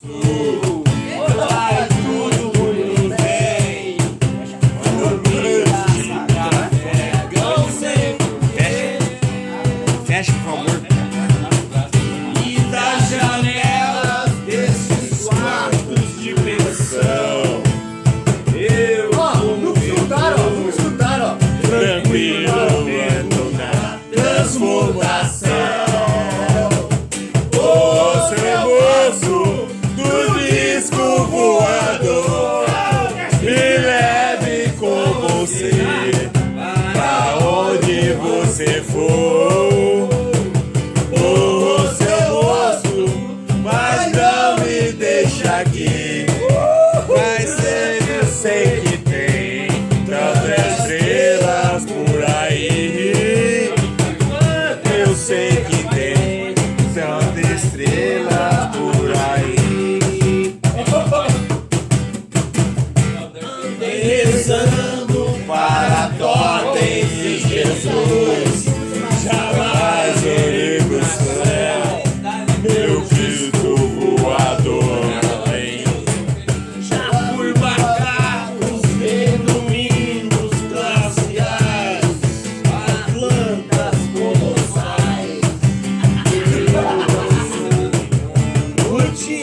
Faz tudo muito bem. Dormir, café, não sei. Fecha, por favor. E das janelas desses quartos de pensão. Eu Nunca escutaram, ó. tranquilo vendo na transformação. O seu moço do disco voador me leve com você pra onde você for. O seu moço, mas não me deixa aqui. Mas eu sei que tem tantas estrelas por aí. Eu sei que tem tantas estrelas por aí. Rezando para totem de Jesus, jamais irei pro céu, meu Cristo voador. Já fui macacos redumindo glaciais, plantas colossais. Curti